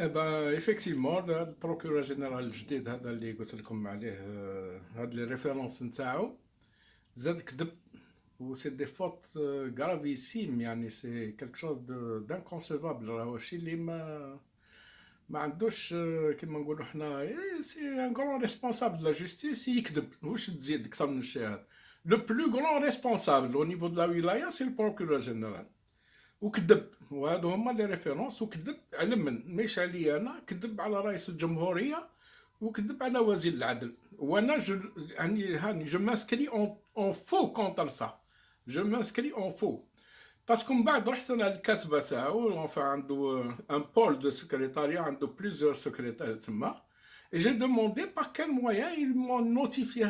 Eh ben, effectivement, le procureur général الجديد هذا اللي قلت لكم عليه هاد لي ريفيرونس نتاعو زاد كذب و سي دي فوت غرافيسيم يعني سي كالك شوز دانكونسيفابل راهو شي اللي ما عندوش كيما نقولوا حنا سي ان غران ريسبونسابل دو لا جوستيس يكذب واش تزيد اكثر من الشيء هذا لو بلو غران ريسبونسابل او نيفو دو لا ولايه سي البروكورور جينيرال وكذب وهادو هما لي ريفيرونس وكذب علما ماشي عليا انا كذب على رئيس الجمهوريه وكذب على وزير العدل وانا هاني جو مانسكري اون فو كونتر سا جو مانسكري اون فو باسكو من بعد رحت انا للكاتبه تاعو عنده ان بول دو سكرتاريا عنده بليزيور سكرتير تما et j'ai demandé par quel moyen ils m'ont notifié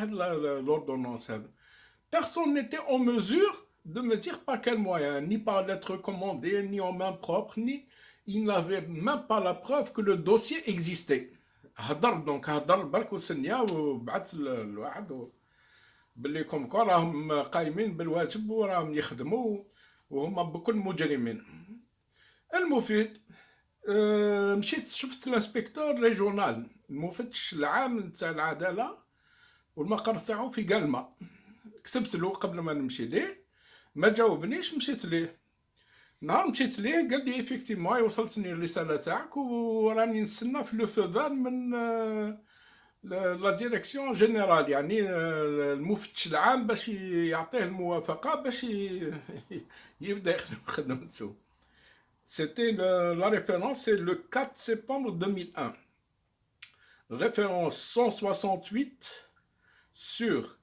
l'ordonnance. Personne n'était en mesure de me dire par quel moyen, ni par lettre commandée, ni en main propre, ni il n'avait même pas la preuve que le dossier existait. هدر بالك وسنيا وبعث الواحد باللي كوم كو راهم قايمين بالواجب وراهم يخدموا وهما بكل مجرمين. المفيد مشيت شفت الانسبكتور ريجونال المفتش العام نتاع العداله والمقر تاعو في قلمه كتبت له قبل ما نمشي ليه ما جاوبنيش مشيت ليه نهار مشيت ليه قال لي ايفيكتيمون وصلتني الرساله تاعك وراني نستنى في لو فوفان من لا ديريكسيون جينيرال يعني المفتش العام باش يعطيه الموافقه باش يبدا يخدم خدمته. C'était la référence, c'est le 4 septembre 2001. Référence 168 sur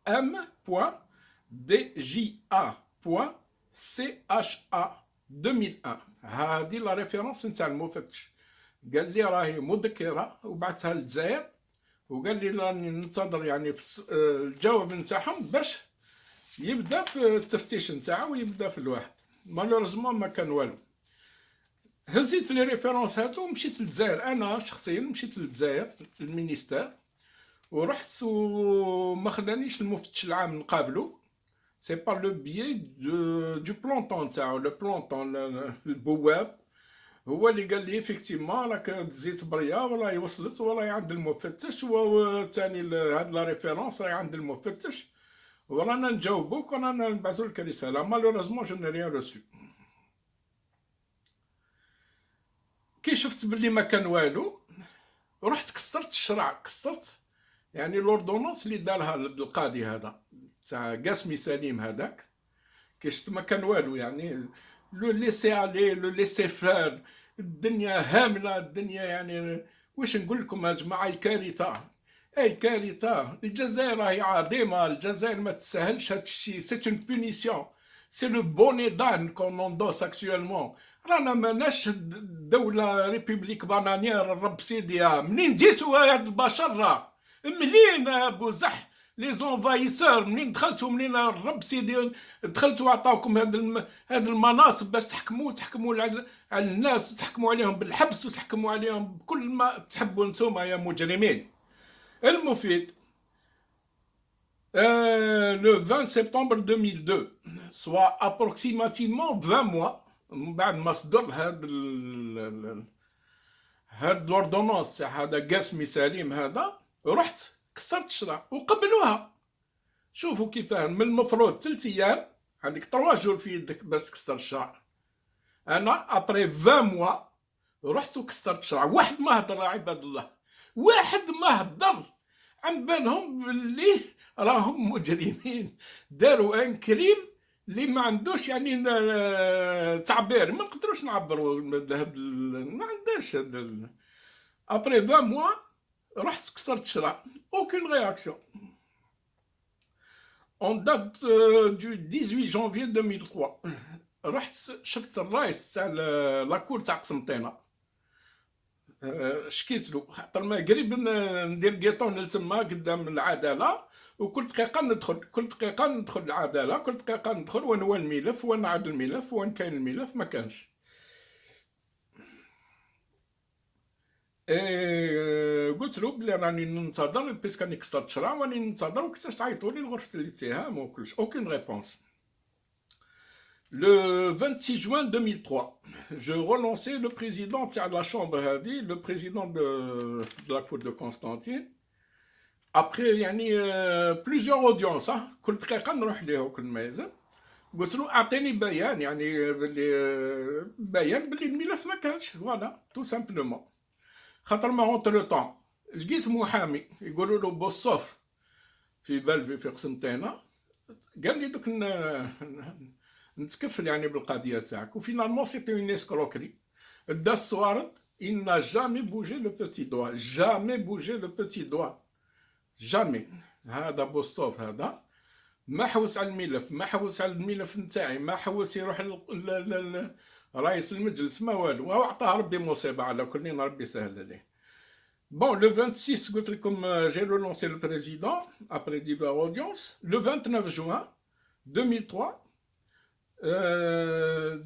M.DJA.CHA 2001. هذه لا ريفيرونس نتاع المفتش قال لي راهي مذكره وبعثها للجزائر وقال لي راني ننتظر يعني في الجواب نتاعهم باش يبدا في التفتيش نتاعو ويبدا في الواحد. مالوريزمون ما كان والو. هزيت لي ريفيرونس هادو ومشيت للجزائر انا شخصيا مشيت للجزائر المينيستير ورحت وما خلانيش المفتش العام نقابلو سي بار لو بيي دو بلونطون تاعو لو بلونطون البواب هو اللي قال لي افكتيفمون راك دزيت بريا وراهي وصلت وراهي عند المفتش وثاني هاد لا ريفيرونس راهي عند المفتش ورانا نجاوبوك ورانا نبعثو لك رساله. مالوريزمون جو ني ريان روسو. كي شفت بلي ما كان والو رحت كسرت الشرع كسرت يعني لوردونونس اللي دارها القاضي هذا تاع قاسمي سليم هذاك كي شفت ما كان والو يعني لو ليسي علي لو ليسي فار الدنيا هامله الدنيا يعني واش نقول لكم يا جماعه الكارثه اي كارثه. الجزائر راهي عظيمه الجزائر ما تسهلش هاد الشيء سي اون بونيسيون سي لو بوني دان كون اندوس اكسيوالمون رانا ماناش دولة ريبوبليك بانانيير الرب سيديا منين جيتوا يا هاد البشر راه منين ابو زح لي زونفايسور منين دخلتوا منين الرب سيدي دخلتوا عطاوكم هاد المناصب باش تحكموا على الناس وتحكموا عليهم بالحبس وتحكموا عليهم بكل ما تحبوا نتوما يا مجرمين. المفيد le 20 septembre 2002 soit approximativement 20 mois من بعد ما صدر هاد لوردونونس هذا قاسمي سليم هذا رحت كسرت الشرع وقبلوها. شوفوا كيفاه من المفروض 3 ايام عندك 3 جور في يدك باش تكسر الشرع. انا ابري 20 موا رحت وكسرت الشرع. واحد ما هضر عباد الله واحد ما هضر عم بالهم باللي راهم مجرمين داروا ان كريم اللي ما عندوش يعني تعبير ما نقدروش نعبروا ما عندهاش هذا. ابري 20 موا رحت كسرت الشرع اوكين رياكسيون. اون دات دو 18 جانفي 2003 رحت شفت الرئيس تاع لاكور تاع قسنطينه شكيت له خاطر ما قريب ندير قيطون تما قدام العداله وكل دقيقه ندخل العداله كل دقيقه ندخل وين هو الملف وين عاد الملف وين كاين الملف ما كانش. قلت له بلي راني ننتظر بيسك راني كسرت شرع وراني ننتظر وكيفاش تعيطوا لي لغرفه الاتهام وكلش اوكين ريبونس. Le 26 juin 2003, je relançais le président de la Chambre, le président de la Cour de Constantine. Après plusieurs audiences كل دقيقة نروح ليه وكل ما يلزم قلت له اعطيني بيان باللي بيان باللي الملف ما كانش فوالا تو سامبلومون خاطر ما اونتر لو طون لقيت محامي يقولوا له بوصوف في بلفي في قسنطينة قال لي دوك نتكفل بالقضيه تاعك وفينالمون سيتي اون اسكروكري دا الصوارد il n'a jamais bougé le petit doigt jamais bougé le petit doigt jamais هذا بوستوف هذا ما حوس على الملف ما حوس على الملف نتاعي ما حوس يروح رئيس المجلس ما والو وعطاه ربي مصيبه على كل ربي سهل عليه. Bon, le 26, j'ai relancé le président après diverses audiences. Le 29 juin 2003,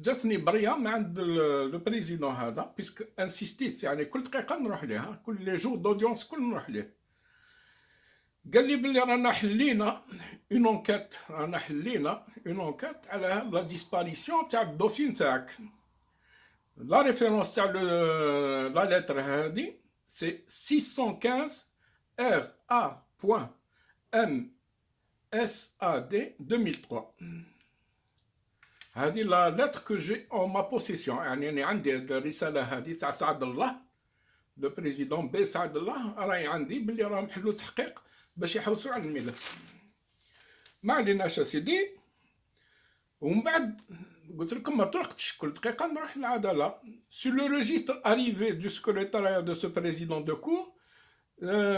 جاتني بريه من عند لو بريزيدون هذا بيسك انسيستيت كل دقيقه نروح ليها كل لي جور دودونس كل نروح ليه. قال لي بلي رانا حلينا اون انكيت على لا ديسباريسيون تاع الدوسي نتاعك. لا ريفيرونس تاع لا لتر هذه سي 615 RA.MSAD 2003. هذه لا لتر كو جي اون ما بوسيسيون يعني عندي الرساله هذه تاع سعد الله لو بريزيدون بي سعد الله راهي عندي بلي راهم حلوا تحقيق باش يحوسوا على الملف. ما عليناش سيدي. ومن بعد قلت لكم ما طرقتش كل دقيقه نروح للعداله. سور لو ريجستر اريفي دو سكرتاريا دو سو بريزيدون دو كور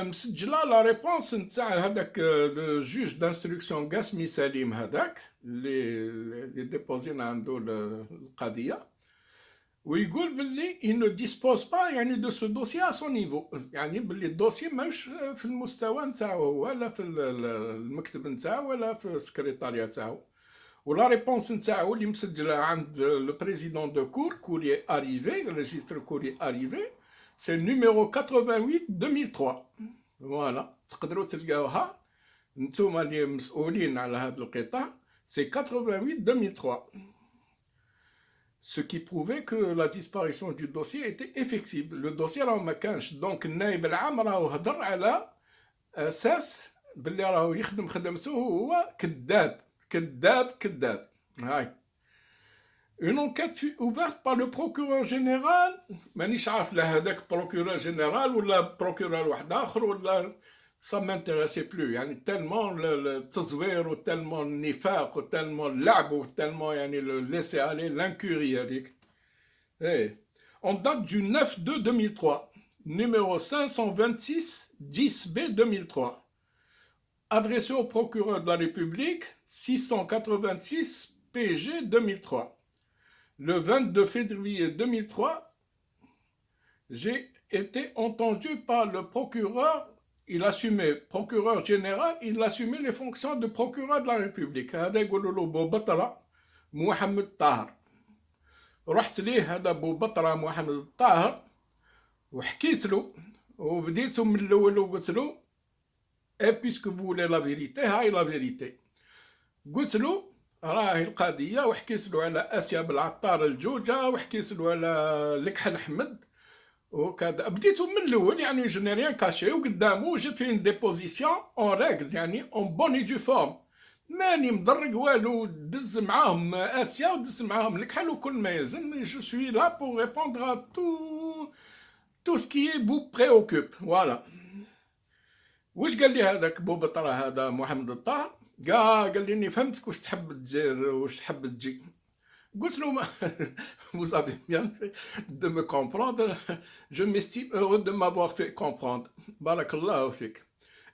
مسجله لا ريبونس نتاع هذاك لو جوج دانستركسيون قاسمي سليم هذاك اللي ديبوزينا عنده القضيه ويقول باللي il ne dispose pas de ce dossier à son niveau باللي الدوسي ماهوش في المستوى نتاعو ولا في المكتب نتاعو ولا في السكرتاريا تاعو. ولا ريبونس نتاعو اللي مسجله عند لو بريزيدون دو كور كوريي اريفي ريجستر كوريي اريفي سي نيميرو 88 2003. فوالا تقدروا تلقاوها نتوما اللي مسؤولين على هذا القطاع سي 88 2003. Ce qui prouvait que la disparition du dossier était effective. Le dossier راه ما كانش دونك النائب العام راهو هضر على اساس باللي راهو يخدم خدمته هو كذاب. هاي Une enquête fut ouverte par le procureur général. مانيش عارف لا هذاك procureur général ولا procureur واحد اخر ولا ça m'intéressait plus tellement التزوير وتالمون النفاق وتالمون اللعب وتالمون laisser aller l'incurie هذيك. En date du 9/2/2003 numéro 526 10B 2003 adressé au procureur de la République 686 PG 2003. Le 22 février 2003, j'ai été entendu par le procureur. Il assumait, procureur général, il assumait les fonctions de procureur de la République. هذا يقولوا له بوبطرة محمد طاهر. رحت ليه هذا بوبطرة محمد طاهر وحكيت له وبديت من الأول وقلت له et puisque vous voulez la vérité هاي لا فيريتي. قلت له راهي القضية وحكيت له على آسيا بالعطار الجوجة وحكيت له على لكحل أحمد وكذا. بديتو من الاول جو ني ريان كاشي وقدامو جيت في ديبوزيسيون اون ريغل اون بوني دو فورم ماني مدرق والو. دز معاهم اسيا ودز معاهم الكحل وكل ما يلزم. جو سوي لا بور ريبوندر ا تو سكي فو بريوكوب. فوالا واش قال لي هذاك بوبطرة هذا محمد الطاهر؟ قال لي اني فهمتك واش تحب تدير واش تحب تجي. قلت له vous avez bien fait de me comprendre, je m'estime heureux de m'avoir fait comprendre. Barakallahu fik.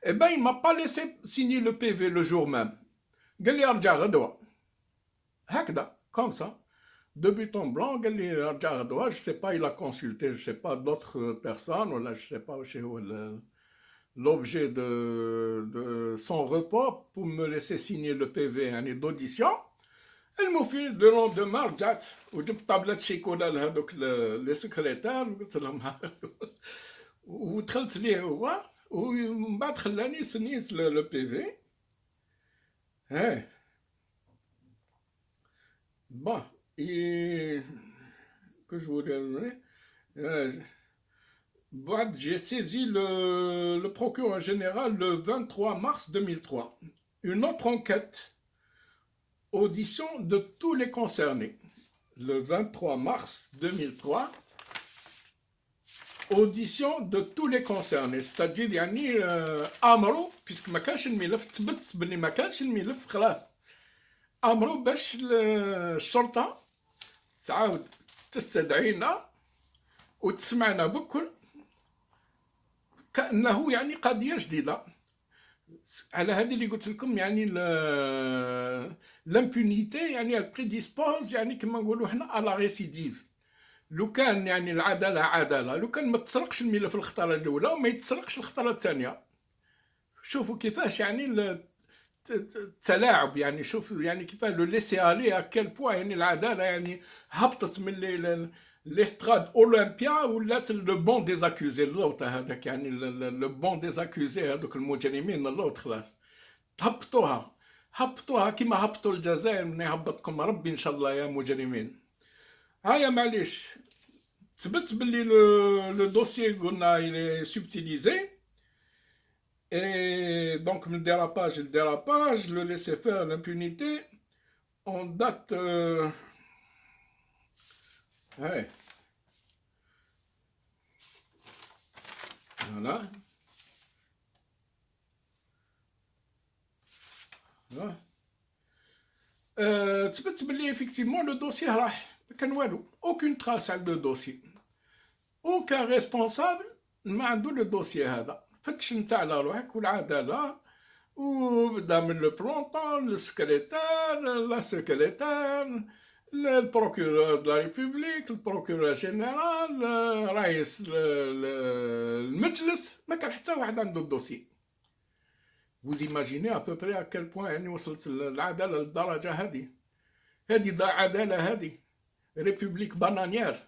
Eh ben il m'a pas laissé signer le PV le jour même. قال لي ارجع غدوة هكذا comme ça de but en blanc. قال لي ارجع غدوة. Je sais pas, il a consulté je sais pas d'autres personnes ولا je sais pas واش هو l'objet de son report pour me laisser signer le PV d'audition. المفيد دو لوندوما رجعت وجبت طابلات شيكولا لهذوك لي سكريتير وقلت لهم ودخلت ليه هو ومن بعد خلاني سنيت لو بي في. Bon, et que je voulais donner, euh, bon, j'ai saisi le procureur général le 23 mars 2003. Une autre enquête, audition de tous les concernés. Le 23 mars 2003, audition de tous les concernés. C'est-à-dire يعني امروا بيسك ما كانش الملف تثبت باللي ما كانش الملف خلاص امروا باش الشرطه تعاود تستدعينا وتسمعنا بكل كانه يعني قضيه جديده. على هذه اللي قلت لكم يعني لامبونيتي يعني بريديسبوز يعني كما نقولوا حنا على ريسيديف. لو كان يعني العداله عداله، لو كان ما تسرقش الملف الخطره الاولى وما يتسرقش الخطره الثانيه. شوفوا كيفاش يعني التلاعب، يعني شوف يعني كيفاش لو ليسي الي اكيل بوا يعني العداله يعني هبطت من ليستراد اولمبيا ولات لو بون دي زاكوزي اللوط هذاك، يعني لو بون دي زاكوزي هذوك المجرمين اللوط خلاص هبطوها. هبطوها كيما هبطوا الجزائر، من يهبطكم ربي ان شاء الله يا مجرمين. هيا معليش ثبت باللي لو دوسيي قلنا il est subtilisé. Et donc, le dérapage, le laisser faire, l'impunité, on date. Ouais, voilà. Voilà. تثبت باللي effectivement le dossier راح ما كان والو، aucune trace على le dossier، aucun responsable ما عنده لو دوسيي هذا. فتش نتا على روحك والعداله، وبدا من لو بلونطون السكرتير لا سكرتير البروكورور دو لا ريبوبليك البروكورور جينيرال رئيس المجلس، ما كان حتى واحد عنده الدوسي. vous imaginez à peu près à quel point يعني وصلت العداله للدرجه هذه. هذه عداله، هذه ريبوبليك بانانيير.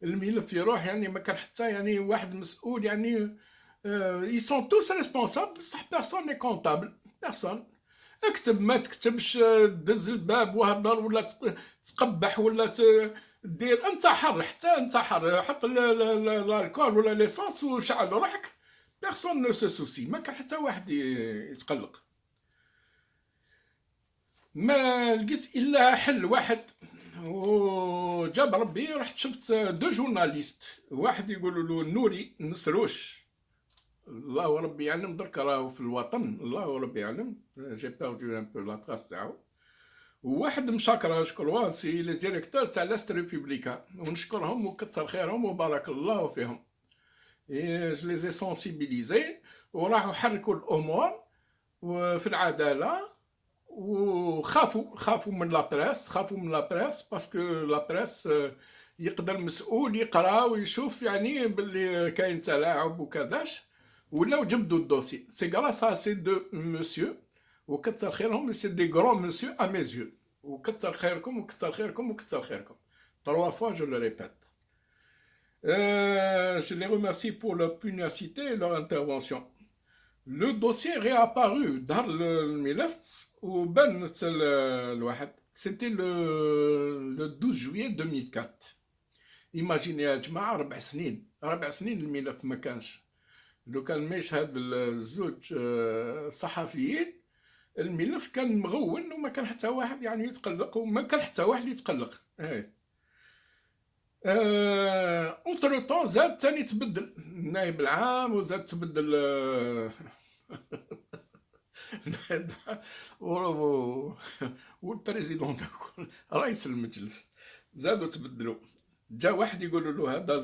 الملف يروح يعني ما كان حتى يعني واحد مسؤول يعني. ils sont tous responsables بصح personne n'est comptable. personne. اكتب ما تكتبش، دز الباب وهضر ولا تقبح ولا دير، انت حر، حتى انت حر، حط الكول ولا ليسونس وشعل روحك. بيرسون نو سو سوسي، ما كان حتى واحد يتقلق. ما لقيت الا حل واحد، وجاب ربي رحت شفت دو جورناليست، واحد يقولوا له نوري نسروش، الله ربي يعلم درك راهو في الوطن، الله ربي يعلم جي بيردو ان بو لا تراس تاعو. وواحد مشاكره شكروا سي لي ديريكتور تاع لاست ريبوبليكا، ونشكرهم وكثر خيرهم وبارك الله فيهم. جو لي زي سونسيبيليزي وراحوا حركوا الامور وفي العداله، وخافوا من لابريس، خافوا من لابريس باسكو لابريس يقدر مسؤول يقرا ويشوف يعني باللي كاين تلاعب وكذاش، ولاو جبدوا الدوسي. سي غراس ا سي دو مسيو، وكثر خيرهم، سي دي غران مسيو ا ميزيو، وكثر خيركم وكثر خيركم وكثر خيركم. 3 fois je le répète. Je les remercie pour leur pugnacité et leur intervention. Le dossier réapparu dans le MILF وبان الواحد. C'était le 12 juillet 2004. Imaginez يا جماعة 4 سنين، 4 سنين الملف ما كانش. لو كان ما يشهد الزوج صحفيين الملف كان مغون وما كان حتى واحد يعني يتقلق، وما كان حتى واحد يتقلق. اونتر طون زاد تاني تبدل النائب العام، وزاد تبدل والبريزيدون رئيس المجلس زادوا تبدلوا. جا واحد يقولوا له هذا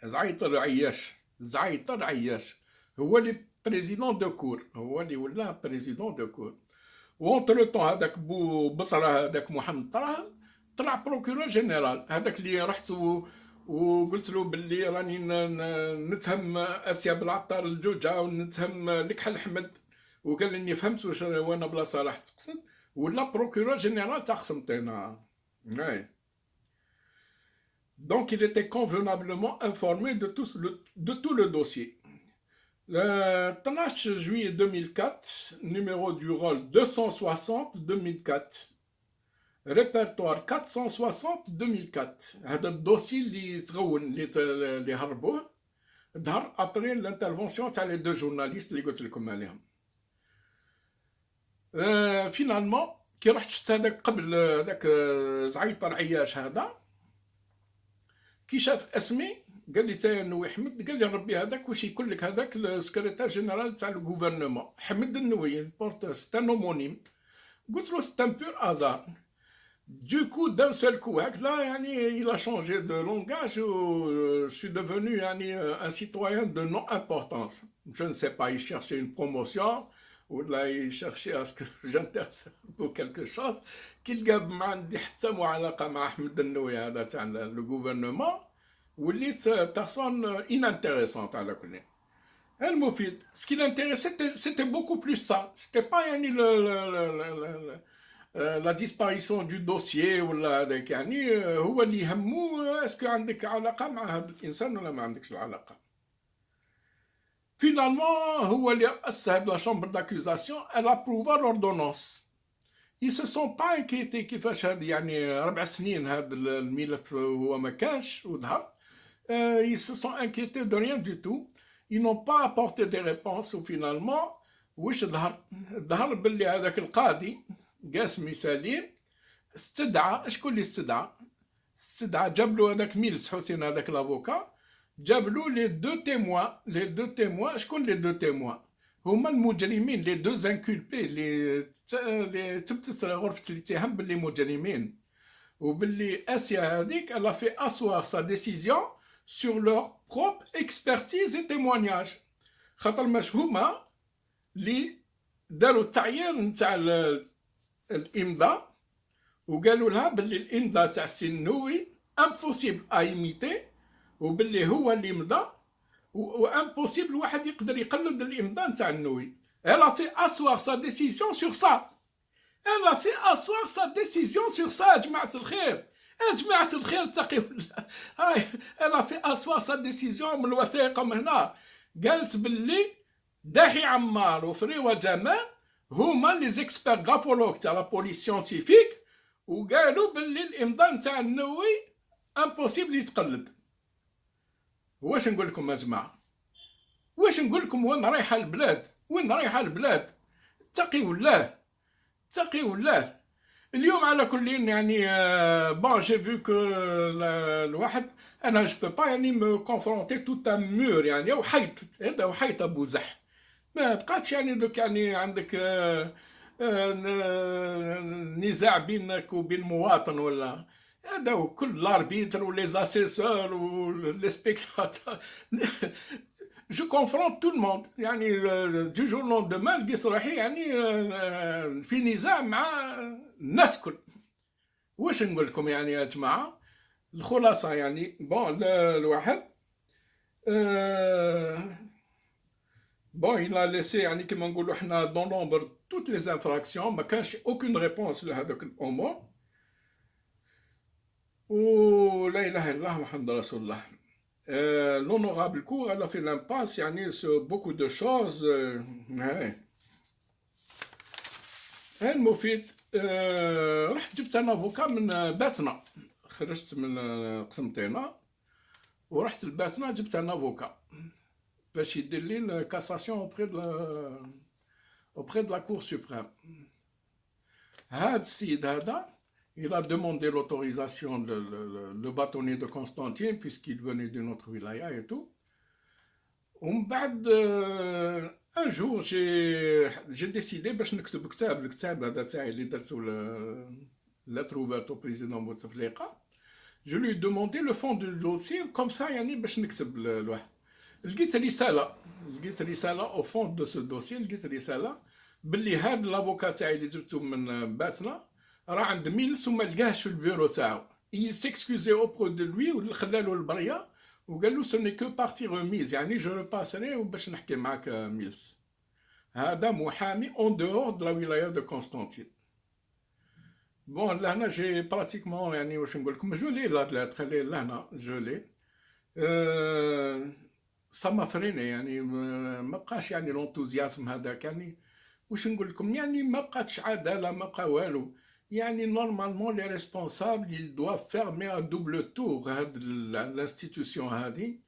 زعيطر عياش، زعيطر عياش هو اللي بريزيدون دو كور، هو اللي ولا بريزيدون دو كور. وانتر طون هذاك بو بطره هذاك محمد طه طلع بروكورور جينيرال، هذاك اللي رحت وقلت له باللي راني نتهم اسيا بالعطار الجوجه ونتهم لكحل احمد، وقال لي اني فهمت واش وانا بلا صلاح تقصد، ولا بروكورور جينيرال تاع قسنطينه. Donc il était convenablement informé de tout le dossier. Le 12 juillet 2004, numéro du rôle 260-2004. répertoire 460 2004. هذا الدوسي اللي تغون اللي هربوه ظهر ابري الانترفونسيون تاع لي دو جورناليست اللي قلت لكم عليهم. فينالمون كي رحت شفت هذاك قبل هذاك زعيطر عياش هذا، كي شاف اسمي قال لي تايا النووي حمد، قال لي ربي هذاك واش يكون لك هذاك السكرتير جينيرال تاع الغوفرنمون حمد النووي بورت ستان اومونيم. قلت له ستان بور ازار. Du coup, d'un seul coup, là, il a changé de langage. Je suis devenu un citoyen de non-importance. Je ne sais pas, il cherchait une promotion, ou là, il cherchait à ce que j'intercède pour quelque chose. Qu'il a عندي حتى معلقة مع أحمد النووي هذا تاع le gouvernement, وليت personne inintéressante على كل. المفيد, ce qui l'intéressait, c'était beaucoup plus ça. C'était pas la disparition du dossier ولا هذاك، هو اللي يهمه اسكو عندك علاقه مع هذا الانسان ولا ما عندكش العلاقه. فينالمون هو اللي اسس هاد لا شامبر داكوزاسيون، elle approuva l'ordonnance. ils se sont pas inquiétés كيفاش هاد 4 سنين هاد الملف هو ما كانش وظهر. ils se sont inquiétés de rien du tout. ils n'ont pas apporté des réponses. وفينالمون واش ظهر باللي هذاك القاضي قاسمي سليم استدعى، شكون اللي استدعى جاب له هذاك ميلس حسين هذاك لافوكا، جاب له لي دو تيموان. شكون لي دو تيموان؟ هما المجرمين، لي دو زانكولبي اللي تبتت غرفة الاتهام باللي مجرمين، وباللي اسيا هذيك الا في اسوار سا ديسيزيون سور لور بروب اكسبرتيز اي تيموانياج، خاطر ماش هما اللي داروا التعيير نتاع الامضاء، وقالوا لها باللي الامضاء تاع السي النووي امبوسيبل ايميتي، وباللي هو اللي مضى، وامبوسيبل واحد يقدر يقلد الامضاء نتاع النووي. elle a fait asseoir sa décision sur ça. elle a fait asseoir sa décision sur ça. يا جماعة الخير، يا جماعة الخير اتقوا الله. هاي elle a fait asseoir sa décision من الوثيقة من هنا. قالت باللي داحي عمار وفريوة جمال هما لي زيكسبير غافولوج تاع لا بوليس سيانتيفيك، وقالوا باللي الامضاء نتاع النووي امبوسيبل يتقلد. واش نقول لكم يا جماعه؟ واش نقول لكم؟ وين رايحه البلاد؟ وين رايحه البلاد؟ اتقوا الله، اتقوا الله. اليوم على كل بون جي فيو كو الواحد انا جو بو با مو كونفرونتي توت ان مور، وحيط هذا وحيط ابو زح، ما بقاتش دوك عندك نزاع بينك وبين مواطن ولا هذا، وكل لاربيتر ولي زاسيسور ولي سبيكتاتور جو كونفرونت تو الموند. دو جور لوندومان لقيت روحي في نزاع مع الناس كل. واش نقول لكم يا جماعه؟ الخلاصه بون الواحد bon il a laissé كيما نقولوا حنا dans l'ombre toutes les infractions، ما كانش aucune réponse لهذاك الامور. ولا اله الا الله محمد رسول الله. l'honorable cour elle a fait l'impasse sur beaucoup de choses. المفيد رحت جبت انا افوكا من باتنا، خرجت من قسنطينه ورحت لباتنا جبت انا افوكا باش يدير لي الكاساسيون auprès de la Cour suprême. هاد السيد هذا il a demandé l'autorisation le bâtonnier de Constantine puisqu'il venait d'une autre wilaya et tout. ومن بعد un jour j'ai décidé باش نكتب الكتاب هذا تاعي اللي درتو lettre ouverte au président بوتفليقه. je lui ai demandé le fond du dossier comme ça باش نكتب الواحد. لقيت رساله au fond de ce dossier، لقيت رساله باللي هاد لافوكا تاعي اللي جبته من باتنا راه عند ميلس وما لقاهش في البيرو تاعو. il s'excusait auprès de lui وخلالو البريه وقال له ce n'est que partie remise، je repasserai وباش نحكي معاك ميلس. هذا محامي en dehors de la wilaya de Constantine. بون لهنا جي براتيكمون واش نقول لكم جو لي لا تخليه لهنا جو لي ça m'a freiné ما بقاش لونتوزياسم هذاك واش نقول لكم ما بقاتش عداله، ما بقى والو. يعني normalement les responsables ils doivent fermer à double tour هاد l'institution هادي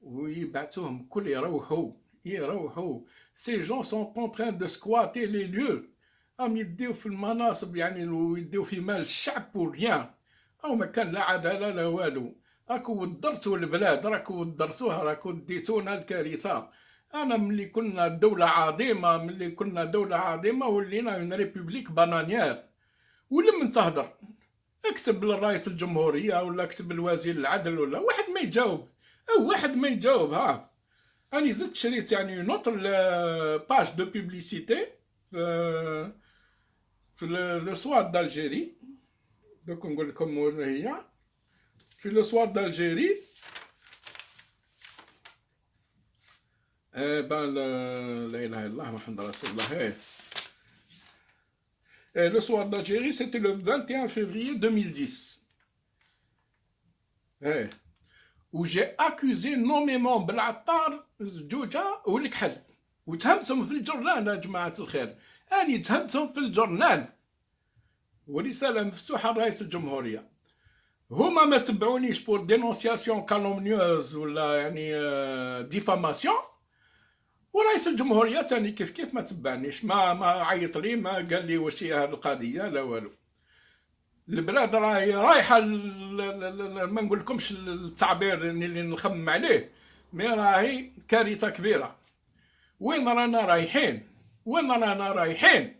ويبعثوهم كل يروحوا. Ces gens sont en train de squatter les lieux. راهم يديو في المناصب يعني ويديو في مال الشعب pour rien. أو ما كان لا عدالة لا والو. راكو ودرتوا البلاد، راكو ودرتوها، راكو ديتونا الكارثة. أنا ملي كنا دولة عظيمة ولينا اون ريبوبليك بانانيير. ولمن تهدر اكتب للرئيس الجمهورية ولا اكتب لوزير العدل ولا واحد ما يجاوب، أو واحد ما يجاوب. ها أنا زدت شريت يعني نوتر باج دو بوبليسيتي في لو سوار دالجيري. دوك نقول لكم وين هي. في لو سوار دالجيري بان لا اله الا الله محمد رسول الله. Le soir d'Algérie, c'était le 21 février 2010. Où j'ai accusé nommément بالعطار الجوجة والكحل وتهمتهم في الجرنان يا جماعة الخير. أنا تهمتهم في الجرنان ورسالة مفتوحة لرئيس الجمهورية. هما ما تبعونيش بور دينونسياسيون كالومنيوز ولا يعني ديفاماسيون، ورئيس الجمهورية تاني كيف ما تبعنيش، ما عيط لي، ما قال لي واش هي هذه القضية لا والو. البلاد راهي رايحة ما نقول لكمش التعبير اللي نخمم عليه، مي راهي كارثة كبيرة. وين رانا رايحين؟